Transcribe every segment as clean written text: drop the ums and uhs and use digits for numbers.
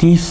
30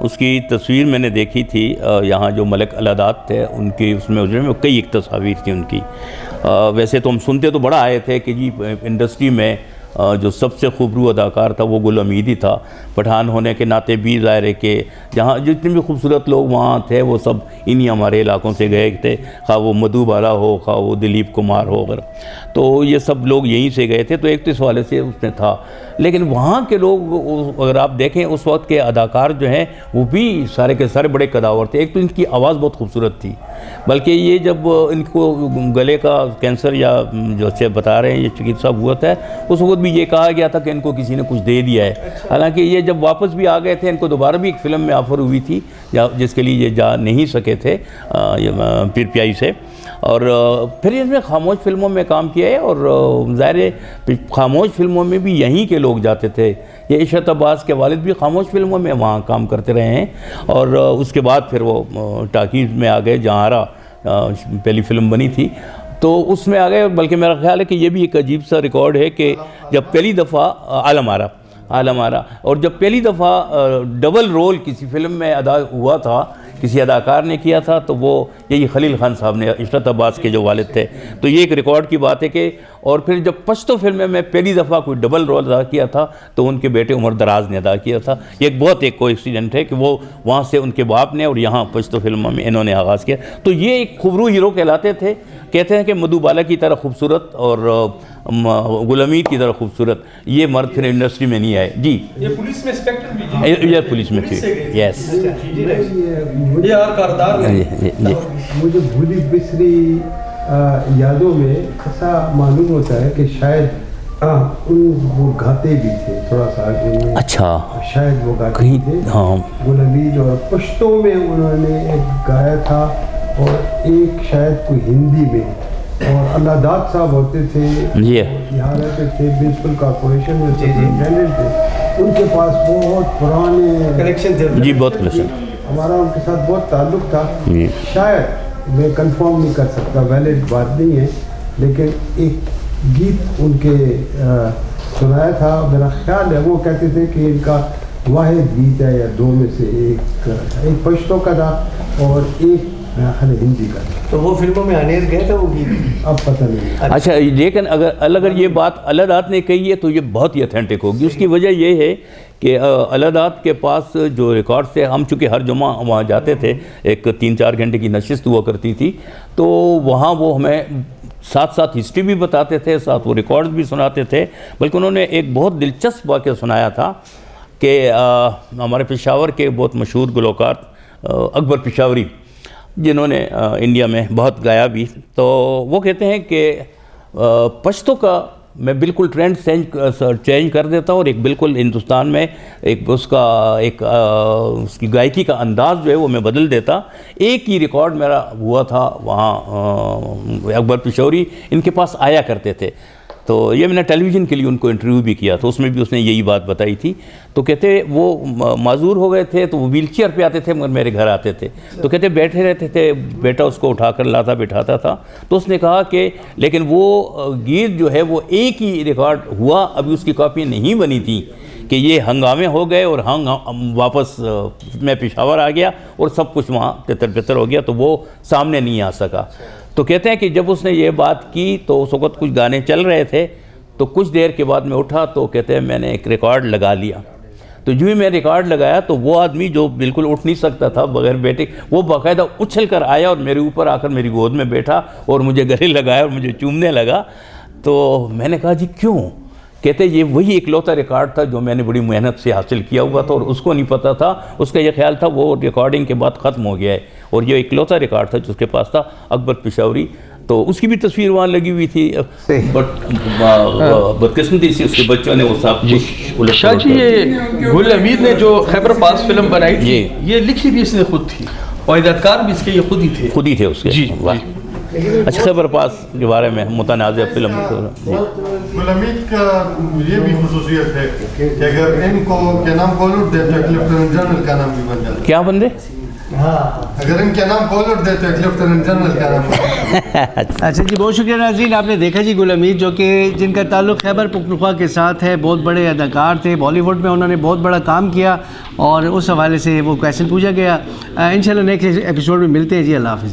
اس کی تصویر میں نے دیکھی تھی یہاں جو ملک الادات تھے ان کی اس میں اجرے میں کئی ایک تصاویر تھیں ان کی. ویسے تو ہم سنتے تو بڑا آئے تھے کہ جی انڈسٹری میں جو سب سے خوبرو اداکار تھا وہ گل حمید ہی تھا. پٹھان ہونے کے ناطے بھی ظاہر ہے کہ جہاں جتنے بھی خوبصورت لوگ وہاں تھے وہ سب انہی ہمارے علاقوں سے گئے تھے, خواہ وہ مدھو بالا ہو, خواہ وہ دلیپ کمار ہو وغیرہ, تو یہ سب لوگ یہیں سے گئے تھے. تو ایک تو اس حوالے سے اس میں تھا. لیکن وہاں کے لوگ اگر آپ دیکھیں اس وقت کے اداکار جو ہیں وہ بھی سارے کے سارے بڑے قداور تھے. ایک تو ان کی آواز بہت خوبصورت تھی, بلکہ یہ جب ان کو گلے کا کینسر یا جو سے بتا رہے ہیں یہ چکتسا ہوا تھا, اس وقت بھی یہ کہا گیا تھا کہ ان کو کسی نے کچھ دے دیا ہے. حالانکہ یہ جب واپس بھی آ گئے تھے ان کو دوبارہ بھی ایک فلم میں آفر ہوئی تھی جس کے لیے یہ جا نہیں سکے تھے پیر پیائی سے. اور پھر اس میں خاموش فلموں میں کام کیا ہے, اور ظاہر ہے خاموش فلموں میں بھی یہیں کے لوگ جاتے تھے. یہ عشرت عباس کے والد بھی خاموش فلموں میں وہاں کام کرتے رہے ہیں, اور اس کے بعد پھر وہ ٹاکیز میں آ گئے جہاں آرا پہلی فلم بنی تھی تو اس میں آ گئے. بلکہ میرا خیال ہے کہ یہ بھی ایک عجیب سا ریکارڈ ہے کہ جب پہلی دفعہ عالم آرا اور جب پہلی دفعہ ڈبل رول کسی فلم میں ادا ہوا تھا, کسی اداکار نے کیا تھا, تو وہ یہی خلیل خان صاحب نے, عشرت عباس کے جو والد تھے. تو یہ ایک ریکارڈ کی بات ہے کہ اور پھر جب پشتو فلم میں پہلی دفعہ کوئی ڈبل رول ادا کیا تھا تو ان کے بیٹے عمر دراز نے ادا کیا تھا. یہ ایک بہت ایک کوئنسیڈنٹ ہے کہ وہ وہاں سے ان کے باپ نے اور یہاں پشتو فلموں میں انہوں نے آغاز کیا. تو یہ ایک خوبرو ہیرو کہلاتے تھے. کہتے ہیں کہ مدھو بالا کی طرح خوبصورت اور گل حمید کی طرح خوبصورت یہ مرد پھر انڈسٹری میں نہیں آئے. جی یہ پولیس میں انسپیکٹر بھی یہ پولیس میں تھے. یس یہ اور کاردار مجھے بھولی بسری یادوں میں ایسا معلوم ہوتا ہے کہ شاید وہ گاتے بھی تھے تھوڑا سا. اچھا شاید وہ گاتے تھے. ہاں گل حمید اور پشتوں میں انہوں نے ایک گایا تھا اور ایک شاید کوئی ہندی میں. اور اللہ داد صاحب ہوتے تھے, یہاں رہتے تھے, میونسپل کارپوریشن میں سپرنٹینڈنٹ تھے. ان کے پاس بہت پرانے کنیکشن تھے. جی بہت کنیکشن. ہمارا ان کے ساتھ بہت تعلق تھا. شاید میں کنفرم نہیں کر سکتا, ویلڈ بات نہیں ہے, لیکن ایک گیت ان کے سنایا تھا. میرا خیال ہے وہ کہتے تھے کہ ان کا واحد گیت ہے یا دو میں سے ایک پشتو کا تھا اور ایک ہندی کا. تو وہ فلموں میں انیر گئے تھے وہ گیت, اب پتہ نہیں. اچھا لیکن اگر یہ بات الادات نے کہی ہے تو یہ بہت ہی اتھینٹک ہوگی. اس کی وجہ یہ ہے کہ الادات کے پاس جو ریکارڈ تھے, ہم چونکہ ہر جمعہ وہاں جاتے تھے, ایک 3-4 گھنٹے کی نشست ہوا کرتی تھی, تو وہاں وہ ہمیں ساتھ ساتھ ہسٹری بھی بتاتے تھے, ساتھ وہ ریکارڈز بھی سناتے تھے. بلکہ انہوں نے ایک بہت دلچسپ واقعہ سنایا تھا کہ ہمارے پشاور کے بہت مشہور گلوکار اکبر پشاوری جنہوں نے انڈیا میں بہت گایا بھی, تو وہ کہتے ہیں کہ پشتو کا میں بالکل ٹرینڈ چینج کر دیتا ہوں اور ایک بالکل ہندوستان میں ایک اس کی گائیکی کا انداز جو ہے وہ میں بدل دیتا. ایک ہی ریکارڈ میرا ہوا تھا وہاں, اکبر پشاوری ان کے پاس آیا کرتے تھے. تو یہ میں نے ٹیلی ویژن کے لیے ان کو انٹرویو بھی کیا تھا, اس میں بھی اس نے یہی بات بتائی تھی. تو کہتے وہ معذور ہو گئے تھے تو وہ ویل چیئر پہ آتے تھے مگر میرے گھر آتے تھے. تو کہتے بیٹھے رہتے تھے, بیٹا اس کو اٹھا کر لاتا بٹھاتا تھا. تو اس نے کہا کہ لیکن وہ گیت جو ہے وہ ایک ہی ریکارڈ ہوا, ابھی اس کی کاپی نہیں بنی تھی کہ یہ ہنگامے ہو گئے اور واپس میں پشاور آ گیا اور سب کچھ وہاں تتر بتر ہو گیا, تو وہ سامنے نہیں آ سکا. تو کہتے ہیں کہ جب اس نے یہ بات کی تو اس وقت کچھ گانے چل رہے تھے, تو کچھ دیر کے بعد میں اٹھا تو کہتے ہیں میں نے ایک ریکارڈ لگا لیا. تو جو ہی میں ریکارڈ لگایا تو وہ آدمی جو بالکل اٹھ نہیں سکتا تھا بغیر بیٹے, وہ باقاعدہ اچھل کر آیا اور میرے اوپر آ کر میری گود میں بیٹھا اور مجھے گلے لگایا اور مجھے چومنے لگا. تو میں نے کہا جی کیوں؟ کہتے یہ وہی اکلوتا ریکارڈ تھا جو میں نے بڑی محنت سے حاصل کیا ہوا تھا اور اس کو نہیں پتہ تھا. اس کا یہ خیال تھا وہ ریکارڈنگ کے بعد ختم ہو گیا ہے, اور یہ اکلوتا ریکارڈ تھا جو اس کے پاس تھا, اکبر پشاوری. تو اس کی بھی تصویر وہاں لگی ہوئی تھی, بٹ بدقسمتی سے اس کے بچوں نے وہ صاحب شاہ جی یہ گل حمید نے جو خیبر پاس فلم بنائی تھی یہ لکھی بھی اس نے خود تھی اور ہدایتکار بھی اس کے یہ خود ہی تھے اس کے. جی اچھا خیبر پاس کے بارے میں متنازع فلم. گل حمید کا یہ بھی خصوصیت ہے کہ اگر ان کو کیا نام کالر دے تو لیفٹیننٹ جنرل کا نام بھی بن جاتا. کیا بندے اگر ان کا نام کولر دے تو ایک لیفٹیننٹ جنرل کا نام اچھا جی، بہت شکریہ ناظرین. آپ نے دیکھا جی گل حمید جو کہ جن کا تعلق خیبر پختونخوا کے ساتھ ہے، بہت بڑے اداکار تھے، بالی ووڈ میں انہوں نے بہت بڑا کام کیا اور اس حوالے سے وہ کویسچن پوچھا گیا. انشاءاللہ نیکسٹ ایپیسوڈ میں ملتے ہیں جی. اللہ حافظ.